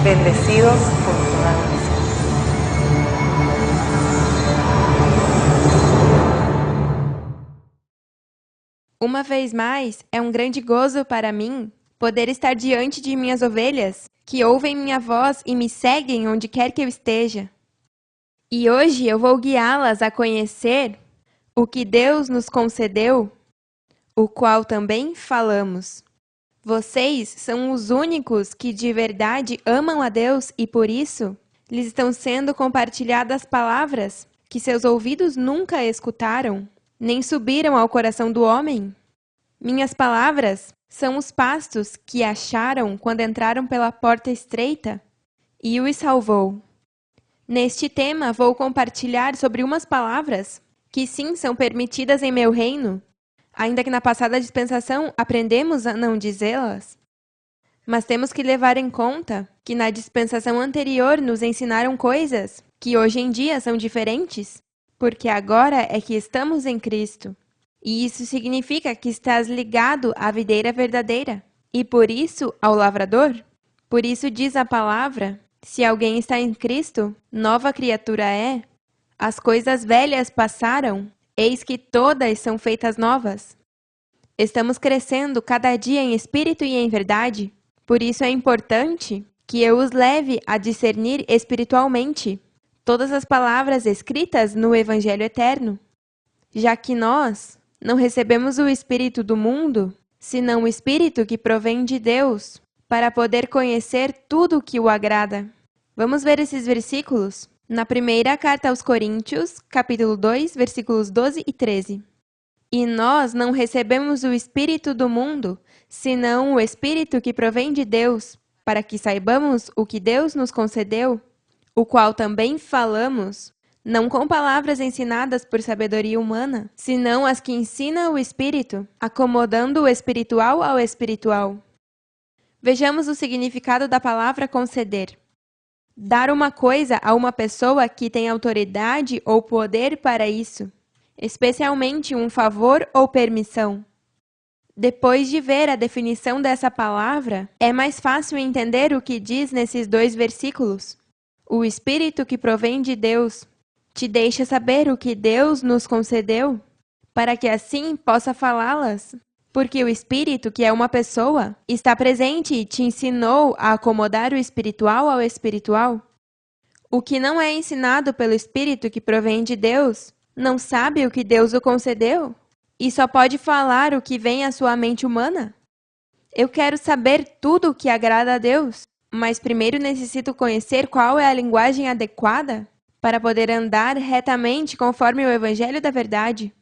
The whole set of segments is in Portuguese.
bendecidos por toda nación. Uma vez mais, é um grande gozo para mim poder estar diante de minhas ovelhas, que ouvem minha voz e me seguem onde quer que eu esteja. E hoje eu vou guiá-las a conhecer o que Deus nos concedeu, o qual também falamos. Vocês são os únicos que de verdade amam a Deus e por isso lhes estão sendo compartilhadas palavras que seus ouvidos nunca escutaram, nem subiram ao coração do homem. Minhas palavras são os pastos que acharam quando entraram pela porta estreita e os salvou. Neste tema, vou compartilhar sobre umas palavras que sim são permitidas em meu reino, ainda que na passada dispensação aprendemos a não dizê-las. Mas temos que levar em conta que na dispensação anterior nos ensinaram coisas que hoje em dia são diferentes, porque agora é que estamos em Cristo. E isso significa que estás ligado à videira verdadeira, e por isso ao lavrador. Por isso diz a palavra, se alguém está em Cristo, nova criatura é. As coisas velhas passaram, eis que todas são feitas novas. Estamos crescendo cada dia em espírito e em verdade, por isso é importante que eu os leve a discernir espiritualmente todas as palavras escritas no Evangelho Eterno, já que nós não recebemos o Espírito do mundo, senão o Espírito que provém de Deus, para poder conhecer tudo o que o agrada. Vamos ver esses versículos? Na primeira carta aos Coríntios, capítulo 2, versículos 12 e 13. E nós não recebemos o Espírito do mundo, senão o Espírito que provém de Deus, para que saibamos o que Deus nos concedeu, o qual também falamos, não com palavras ensinadas por sabedoria humana, senão as que ensina o Espírito, acomodando o espiritual ao espiritual. Vejamos o significado da palavra conceder. Dar uma coisa a uma pessoa que tem autoridade ou poder para isso, especialmente um favor ou permissão. Depois de ver a definição dessa palavra, é mais fácil entender o que diz nesses dois versículos. O Espírito que provém de Deus te deixa saber o que Deus nos concedeu, para que assim possa falá-las. Porque o Espírito, que é uma pessoa, está presente e te ensinou a acomodar o espiritual ao espiritual. O que não é ensinado pelo Espírito que provém de Deus, não sabe o que Deus o concedeu e só pode falar o que vem à sua mente humana. Eu quero saber tudo o que agrada a Deus, mas primeiro necessito conhecer qual é a linguagem adequada para poder andar retamente conforme o Evangelho da verdade.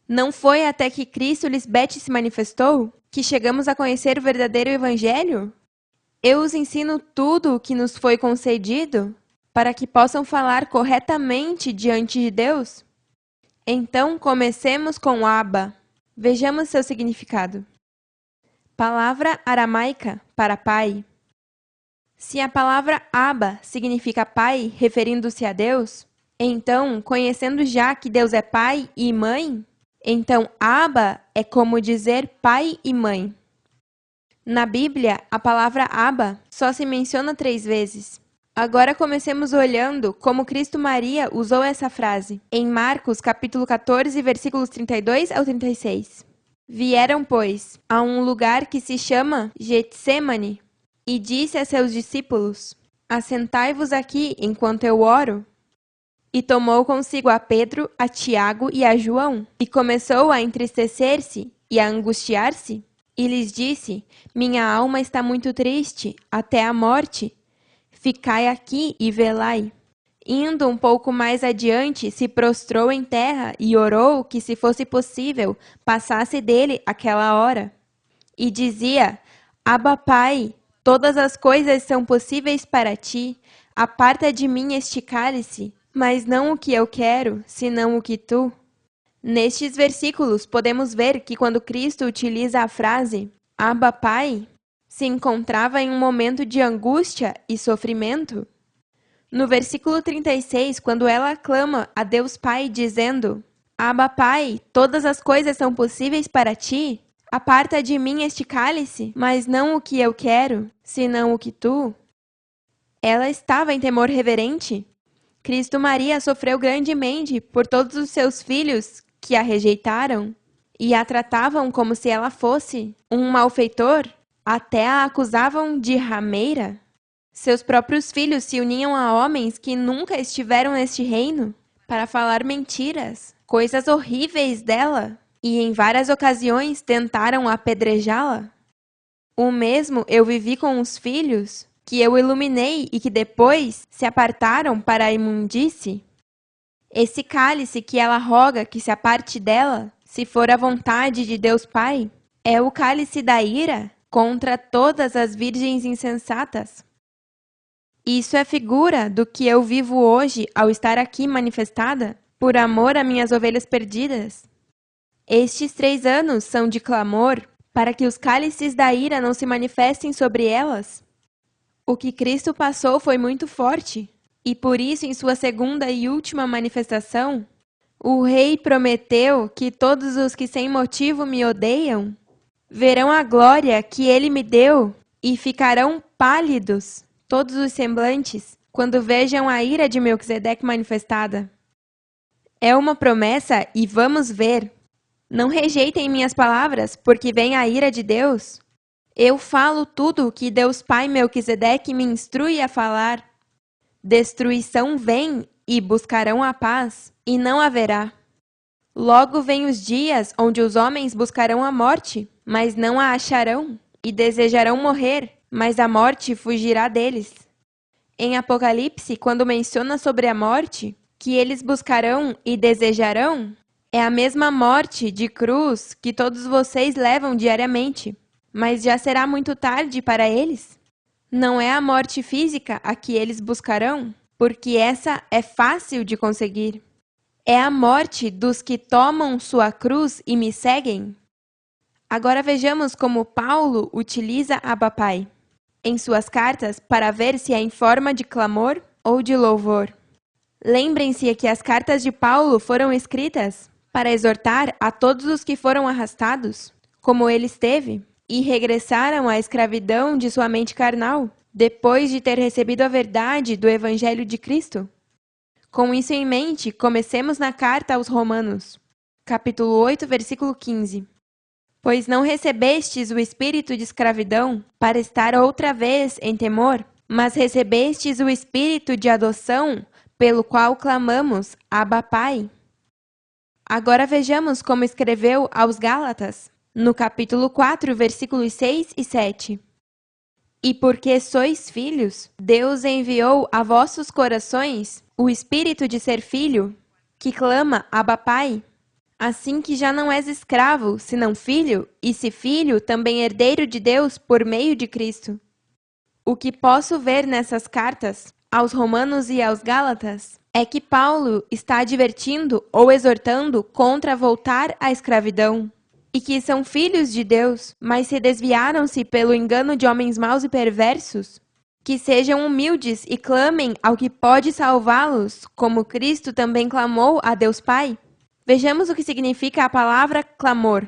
Não foi até que Cristo Lisbete se manifestou que chegamos a conhecer o verdadeiro Evangelho? Eu os ensino tudo o que nos foi concedido para que possam falar corretamente diante de Deus? Então, comecemos com Abba. Vejamos seu significado. Palavra aramaica para pai. Se a palavra Abba significa pai, referindo-se a Deus, então, conhecendo já que Deus é pai e mãe, então Abba é como dizer pai e mãe. Na Bíblia, a palavra Abba só se menciona 3 vezes. Agora comecemos olhando como Cristo Maria usou essa frase, em Marcos capítulo 14, versículos 32 ao 36. Vieram, pois, a um lugar que se chama Getsêmani, e disse a seus discípulos, assentai-vos aqui enquanto eu oro. E tomou consigo a Pedro, a Tiago e a João, e começou a entristecer-se e a angustiar-se, e lhes disse, minha alma está muito triste, até a morte. Ficai aqui e velai. Indo um pouco mais adiante, se prostrou em terra e orou que, se fosse possível, passasse dele aquela hora. E dizia, Abba, Pai, todas as coisas são possíveis para ti, aparta de mim este cálice, mas não o que eu quero, senão o que tu. Nestes versículos, podemos ver que quando Cristo utiliza a frase Abba, Pai, se encontrava em um momento de angústia e sofrimento. No versículo 36, quando ela clama a Deus Pai, dizendo, Abba, Pai, todas as coisas são possíveis para ti, aparta de mim este cálice, mas não o que eu quero, senão o que tu. Ela estava em temor reverente. Cristo Maria sofreu grandemente por todos os seus filhos que a rejeitaram e a tratavam como se ela fosse um malfeitor, até a acusavam de rameira. Seus próprios filhos se uniam a homens que nunca estiveram neste reino para falar mentiras, coisas horríveis dela, e em várias ocasiões tentaram apedrejá-la. O mesmo eu vivi com os filhos que eu iluminei e que depois se apartaram para a imundície. Esse cálice que ela roga que se aparte dela, se for a vontade de Deus Pai, é o cálice da ira contra todas as virgens insensatas. Isso é figura do que eu vivo hoje ao estar aqui manifestada por amor a minhas ovelhas perdidas. Estes 3 anos são de clamor para que os cálices da ira não se manifestem sobre elas. O que Cristo passou foi muito forte, e por isso, em sua segunda e última manifestação, o Rei prometeu que todos os que sem motivo me odeiam verão a glória que ele me deu e ficarão pálidos todos os semblantes quando vejam a ira de Melquisedeque manifestada. É uma promessa e vamos ver. Não rejeitem minhas palavras, porque vem a ira de Deus. Eu falo tudo o que Deus Pai Melquisedeque me instrui a falar. Destruição vem e buscarão a paz, e não haverá. Logo vem os dias onde os homens buscarão a morte, mas não a acharão, e desejarão morrer, mas a morte fugirá deles. Em Apocalipse, quando menciona sobre a morte, que eles buscarão e desejarão, é a mesma morte de cruz que todos vocês levam diariamente. Mas já será muito tarde para eles? Não é a morte física a que eles buscarão, porque essa é fácil de conseguir. É a morte dos que tomam sua cruz e me seguem. Agora vejamos como Paulo utiliza Abba Pai em suas cartas para ver se é em forma de clamor ou de louvor. Lembrem-se que as cartas de Paulo foram escritas para exortar a todos os que foram arrastados, como ele esteve, e regressaram à escravidão de sua mente carnal, depois de ter recebido a verdade do Evangelho de Cristo. Com isso em mente, comecemos na carta aos Romanos, capítulo 8, versículo 15. Pois não recebestes o espírito de escravidão para estar outra vez em temor, mas recebestes o espírito de adoção, pelo qual clamamos, Abba Pai. Agora vejamos como escreveu aos Gálatas, no capítulo 4, versículos 6 e 7. E porque sois filhos, Deus enviou a vossos corações o espírito de ser filho, que clama, Abba Pai. Assim que já não és escravo, senão filho, e se filho, também herdeiro de Deus por meio de Cristo. O que posso ver nessas cartas, aos Romanos e aos Gálatas, é que Paulo está advertindo ou exortando contra voltar à escravidão, e que são filhos de Deus, mas se desviaram-se pelo engano de homens maus e perversos, que sejam humildes e clamem ao que pode salvá-los, como Cristo também clamou a Deus Pai. Vejamos o que significa a palavra clamor.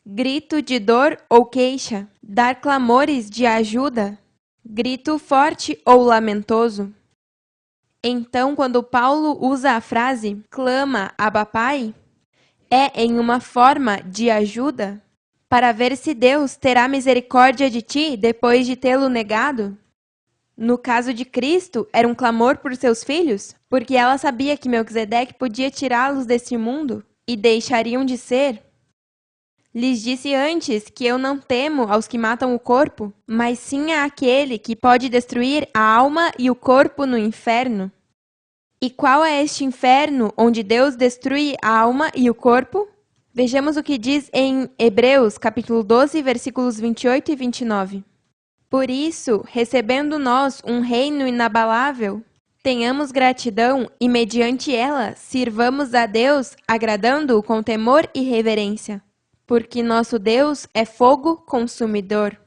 Grito de dor ou queixa, dar clamores de ajuda, grito forte ou lamentoso. Então, quando Paulo usa a frase clama Abba Pai, é em uma forma de ajuda para ver se Deus terá misericórdia de ti depois de tê-lo negado. No caso de Cristo, era um clamor por seus filhos, porque ela sabia que Melquisedeque podia tirá-los deste mundo e deixariam de ser. Lhes disse antes que eu não temo aos que matam o corpo, mas sim àquele que pode destruir a alma e o corpo no inferno. E qual é este inferno onde Deus destrui a alma e o corpo? Vejamos o que diz em Hebreus, capítulo 12, versículos 28 e 29. Por isso, recebendo nós um reino inabalável, tenhamos gratidão e, mediante ela, sirvamos a Deus, agradando-o com temor e reverência, porque nosso Deus é fogo consumidor.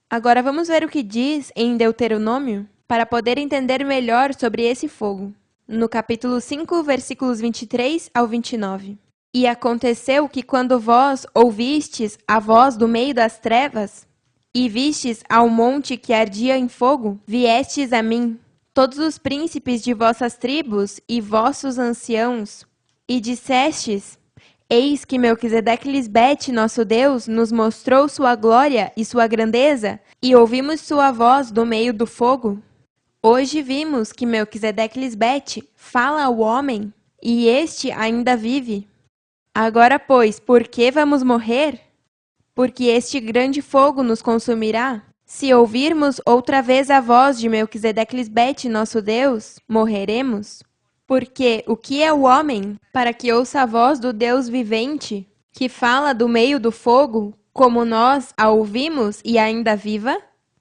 Agora vamos ver o que diz em Deuteronômio, para poder entender melhor sobre esse fogo. No capítulo 5, versículos 23 ao 29. E aconteceu que quando vós ouvistes a voz do meio das trevas, E vistes ao monte que ardia em fogo, viestes a mim, todos os príncipes de vossas tribos e vossos anciãos, e dissestes: Eis que Melquisedeque-Lisbete, nosso Deus, nos mostrou sua glória e sua grandeza, e ouvimos sua voz do meio do fogo. Hoje vimos que Melquisedeque-Lisbete fala ao homem, e este ainda vive. Agora, pois, por que vamos morrer? Porque este grande fogo nos consumirá. Se ouvirmos outra vez a voz de Melquisedeque-Lisbete, nosso Deus, morreremos. Porque o que é o homem para que ouça a voz do Deus vivente, que fala do meio do fogo, como nós a ouvimos e ainda viva?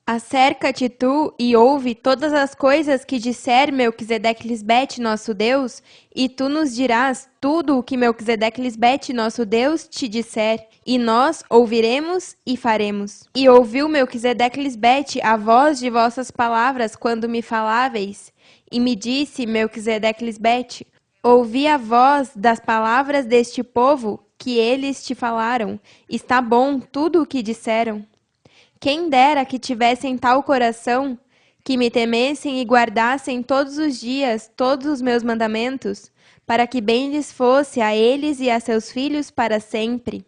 Acerca-te tu e ouve todas as coisas que disser Melquisedeque-Lisbete, nosso Deus, e tu nos dirás tudo o que Melquisedeque-Lisbete, nosso Deus, te disser, e nós ouviremos e faremos. E ouviu Melquisedeque-Lisbete a voz de vossas palavras quando me faláveis, e me disse Melquisedeque-Lisbete: ouvi a voz das palavras deste povo que eles te falaram, está bom tudo o que disseram. Quem dera que tivessem tal coração, que me temessem e guardassem todos os dias todos os meus mandamentos, para que bem lhes fosse a eles e a seus filhos para sempre.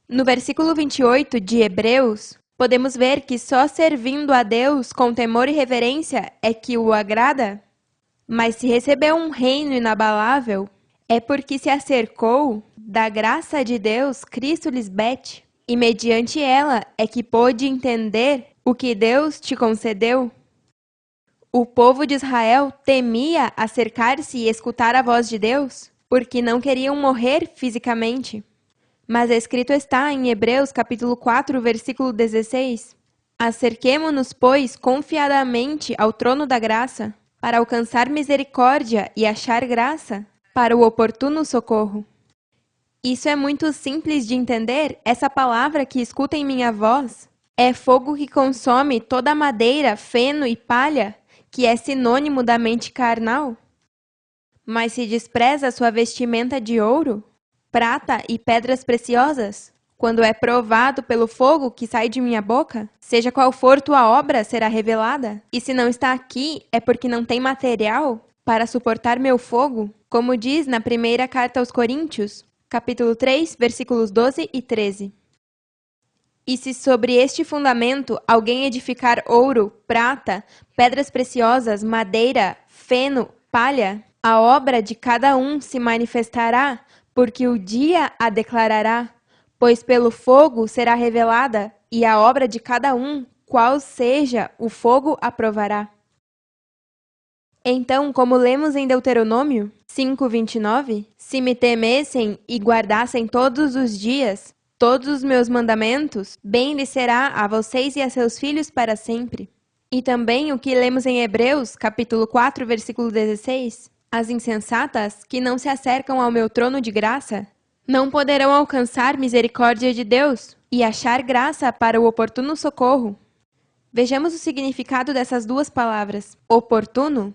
No versículo 28 de Hebreus, podemos ver que só servindo a Deus com temor e reverência é que o agrada. Mas se recebeu um reino inabalável, é porque se acercou da graça de Deus Cristo Lisbete, e mediante ela é que pôde entender o que Deus te concedeu. O povo de Israel temia acercar-se e escutar a voz de Deus, porque não queriam morrer fisicamente. Mas escrito está em Hebreus capítulo 4, versículo 16: Acerquemo-nos, pois, confiadamente ao trono da graça, para alcançar misericórdia e achar graça para o oportuno socorro. Isso é muito simples de entender. Essa palavra que escuta em minha voz é fogo que consome toda a madeira, feno e palha, que é sinônimo da mente carnal. Mas se despreza sua vestimenta de ouro, prata e pedras preciosas, quando é provado pelo fogo que sai de minha boca, seja qual for tua obra, será revelada. E se não está aqui, é porque não tem material para suportar meu fogo, como diz na primeira carta aos Coríntios, capítulo 3, versículos 12 e 13. E se sobre este fundamento alguém edificar ouro, prata, pedras preciosas, madeira, feno, palha, a obra de cada um se manifestará, porque o dia a declarará, pois pelo fogo será revelada, e a obra de cada um, qual seja, o fogo aprovará. Então, como lemos em Deuteronômio 5:29, se me temessem e guardassem todos os dias todos os meus mandamentos, bem lhe será a vocês e a seus filhos para sempre. E também o que lemos em Hebreus, capítulo 4, versículo 16, as insensatas que não se acercam ao meu trono de graça, não poderão alcançar misericórdia de Deus e achar graça para o oportuno socorro. Vejamos o significado dessas duas palavras. Oportuno,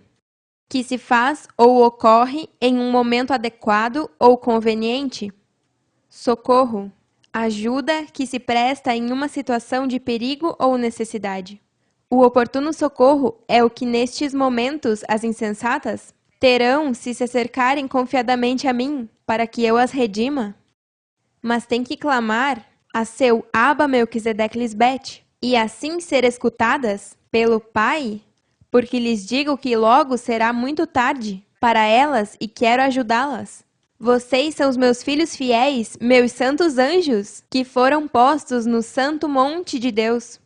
que se faz ou ocorre em um momento adequado ou conveniente. Socorro, ajuda que se presta em uma situação de perigo ou necessidade. O oportuno socorro é o que nestes momentos as insensatas terão se acercarem confiadamente a mim, para que eu as redima. Mas tem que clamar a seu Abba Melquisedeque-Lisbete, e assim ser escutadas pelo Pai, porque lhes digo que logo será muito tarde para elas e quero ajudá-las. Vocês são os meus filhos fiéis, meus santos anjos, que foram postos no santo monte de Deus.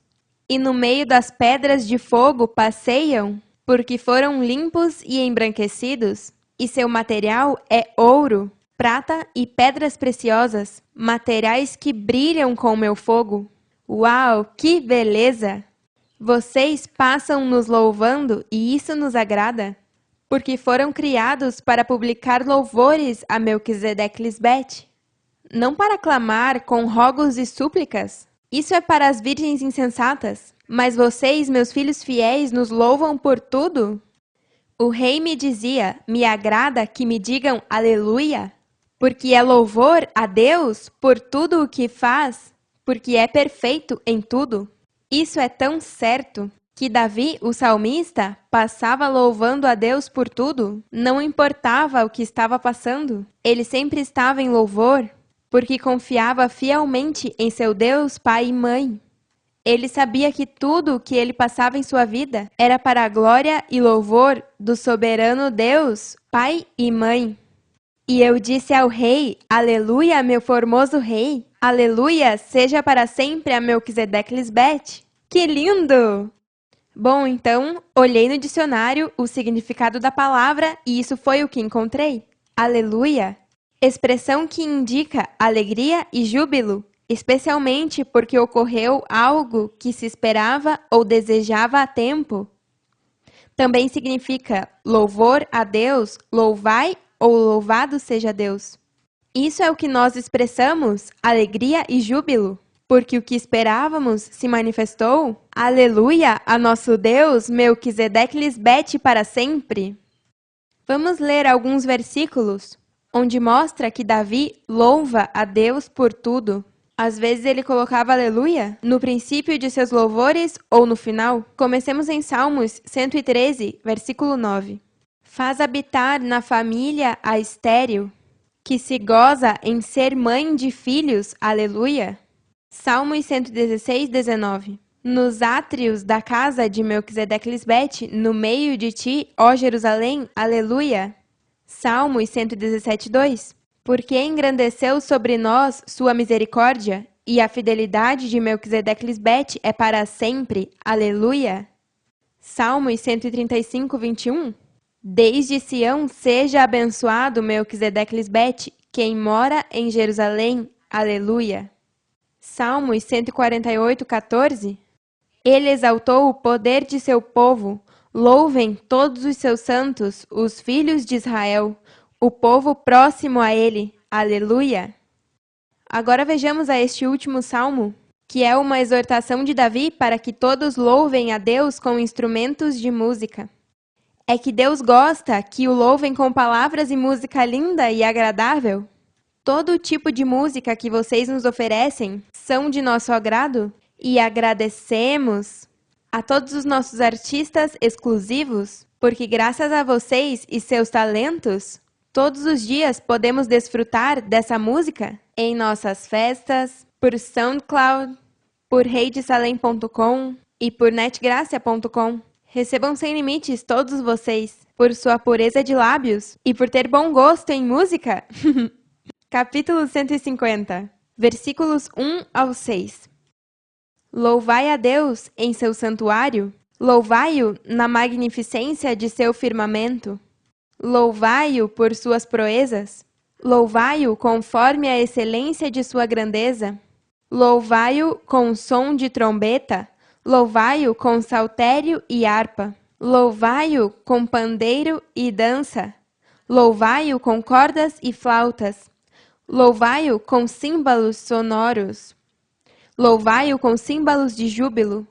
E no meio das pedras de fogo passeiam, porque foram limpos e embranquecidos, e seu material é ouro, prata e pedras preciosas, materiais que brilham com o meu fogo. Uau, que beleza! Vocês passam nos louvando e isso nos agrada, porque foram criados para publicar louvores a Melquisedeque-Lisbete, não para clamar com rogos e súplicas. Isso é para as virgens insensatas, mas vocês, meus filhos fiéis, nos louvam por tudo. O rei me dizia, me agrada que me digam aleluia, porque é louvor a Deus por tudo o que faz, porque é perfeito em tudo. Isso é tão certo que Davi, o salmista, passava louvando a Deus por tudo, não importava o que estava passando. Ele sempre estava em louvor, porque confiava fielmente em seu Deus, Pai e Mãe. Ele sabia que tudo o que ele passava em sua vida era para a glória e louvor do soberano Deus, Pai e Mãe. E eu disse ao rei, aleluia, meu formoso rei, aleluia, seja para sempre a Melquisedeque Lisbete. Que lindo! Bom, então, olhei no dicionário o significado da palavra e isso foi o que encontrei. Aleluia, expressão que indica alegria e júbilo, especialmente porque ocorreu algo que se esperava ou desejava há tempo. Também significa louvor a Deus, louvai ou louvado seja Deus. Isso é o que nós expressamos, alegria e júbilo. Porque o que esperávamos se manifestou. Aleluia a nosso Deus, Melquisedeque Lisbete para sempre. Vamos ler alguns versículos, onde mostra que Davi louva a Deus por tudo. Às vezes ele colocava aleluia no princípio de seus louvores ou no final. Comecemos em Salmos 113, versículo 9. Faz habitar na família a estéril, que se goza em ser mãe de filhos, aleluia. Salmos 116, 19. Nos átrios da casa de Melquisedeque Lisbete, no meio de ti, ó Jerusalém, aleluia. Salmos 117, 2. Porque engrandeceu sobre nós sua misericórdia, e a fidelidade de Melquisedeque Lisbete é para sempre, aleluia. Salmos 135, 21. Desde Sião seja abençoado Melquisedeque Lisbete, quem mora em Jerusalém, aleluia. Salmos 148, 14. Ele exaltou o poder de seu povo. Louvem todos os seus santos, os filhos de Israel, o povo próximo a ele. Aleluia! Agora vejamos a este último salmo, que é uma exortação de Davi para que todos louvem a Deus com instrumentos de música. É que Deus gosta que o louvem com palavras e música linda e agradável? Todo tipo de música que vocês nos oferecem são de nosso agrado e agradecemos a todos os nossos artistas exclusivos, porque graças a vocês e seus talentos, todos os dias podemos desfrutar dessa música em nossas festas, por SoundCloud, por reidesalem.com e por netgracia.com. Recebam sem limites todos vocês, por sua pureza de lábios e por ter bom gosto em música. Capítulo 150, versículos 1 ao 6. Louvai a Deus em seu santuário, louvai-o na magnificência de seu firmamento, louvai-o por suas proezas, louvai-o conforme a excelência de sua grandeza, louvai-o com som de trombeta, louvai-o com saltério e harpa, louvai-o com pandeiro e dança, louvai-o com cordas e flautas, louvai-o com símbolos sonoros. Louvai-o com símbolos de júbilo.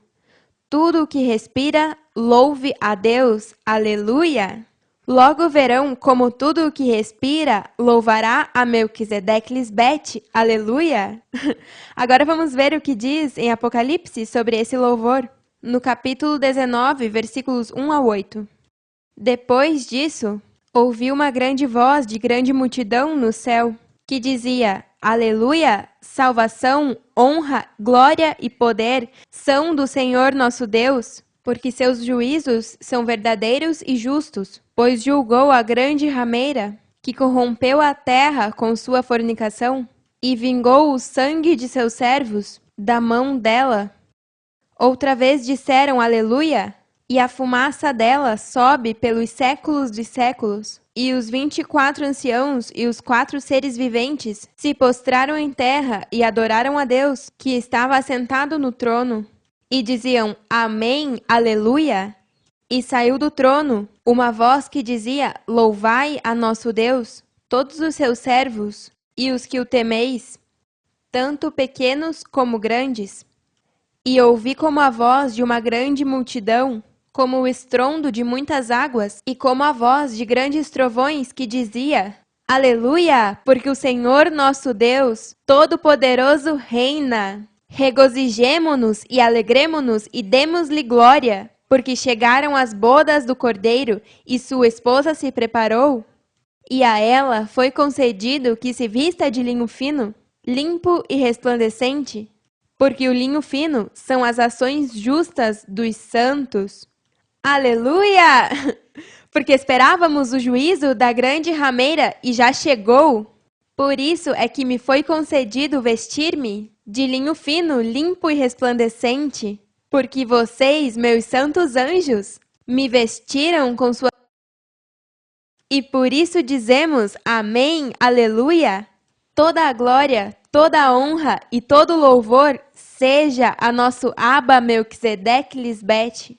Tudo o que respira, louve a Deus. Aleluia! Logo verão como tudo o que respira louvará a Melquisedeque Lisbete. Aleluia! Agora vamos ver o que diz em Apocalipse sobre esse louvor. No capítulo 19, versículos 1 a 8. Depois disso, ouvi uma grande voz de grande multidão no céu, que dizia, aleluia, salvação, honra, glória e poder são do Senhor nosso Deus, porque seus juízos são verdadeiros e justos, pois julgou a grande rameira, que corrompeu a terra com sua fornicação, e vingou o sangue de seus servos da mão dela. Outra vez disseram aleluia, e a fumaça dela sobe pelos séculos dos séculos. E os 24 anciãos e os 4 seres viventes se postraram em terra e adoraram a Deus, que estava assentado no trono, e diziam, Amém, Aleluia! E saiu do trono uma voz que dizia, Louvai a nosso Deus, todos os seus servos, e os que o temeis, tanto pequenos como grandes. E ouvi como a voz de uma grande multidão, como o estrondo de muitas águas, e como a voz de grandes trovões que dizia, Aleluia, porque o Senhor nosso Deus, Todo-Poderoso, reina. Regozijemo-nos e alegremo-nos e demos-lhe glória, porque chegaram as bodas do Cordeiro e sua esposa se preparou. E a ela foi concedido que se vista de linho fino, limpo e resplandecente, porque o linho fino são as ações justas dos santos. Aleluia! Porque esperávamos o juízo da grande rameira e já chegou. Por isso é que me foi concedido vestir-me de linho fino, limpo e resplandecente, porque vocês, meus santos anjos, me vestiram com sua... E por isso dizemos amém, aleluia. Toda a glória, toda a honra e todo louvor seja a nosso Abba Melquisedeque Lisbete.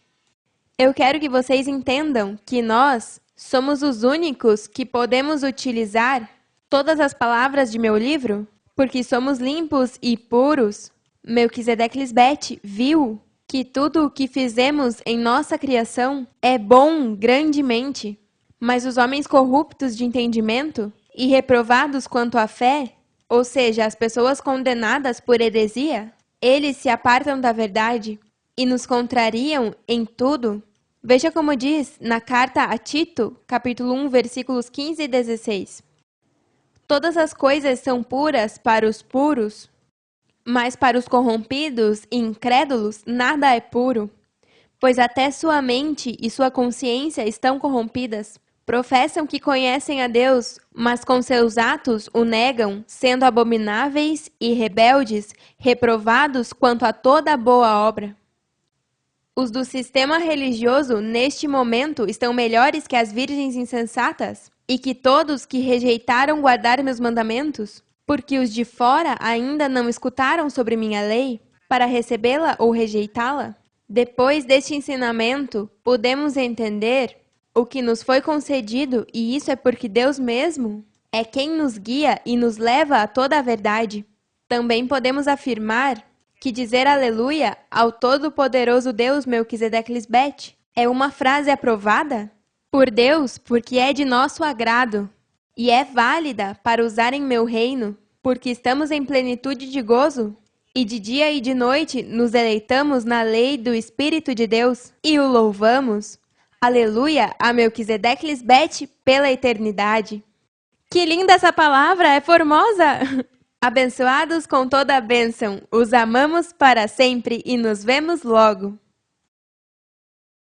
Eu quero que vocês entendam que nós somos os únicos que podemos utilizar todas as palavras de meu livro, porque somos limpos e puros. Melquisedeque Lisbete viu que tudo o que fizemos em nossa criação é bom grandemente, mas os homens corruptos de entendimento e reprovados quanto à fé, ou seja, as pessoas condenadas por heresia, eles se apartam da verdade e nos contrariam em tudo. Veja como diz na carta a Tito, capítulo 1, versículos 15 e 16. Todas as coisas são puras para os puros, mas para os corrompidos e incrédulos nada é puro, pois até sua mente e sua consciência estão corrompidas. Professam que conhecem a Deus, mas com seus atos o negam, sendo abomináveis e rebeldes, reprovados quanto a toda boa obra. Os do sistema religioso, neste momento, estão melhores que as virgens insensatas, e que todos que rejeitaram guardar meus mandamentos, porque os de fora ainda não escutaram sobre minha lei, para recebê-la ou rejeitá-la. Depois deste ensinamento, podemos entender o que nos foi concedido, e isso é porque Deus mesmo é quem nos guia e nos leva a toda a verdade. Também podemos afirmar que dizer aleluia ao todo-poderoso Deus Melquisedeque Lisbete é uma frase aprovada por Deus porque é de nosso agrado e é válida para usar em meu reino, porque estamos em plenitude de gozo e de dia e de noite nos deleitamos na lei do Espírito de Deus e o louvamos. Aleluia a Melquisedeque Lisbete pela eternidade. Que linda essa palavra, é formosa! Abençoados com toda a bênção, os amamos para sempre e nos vemos logo.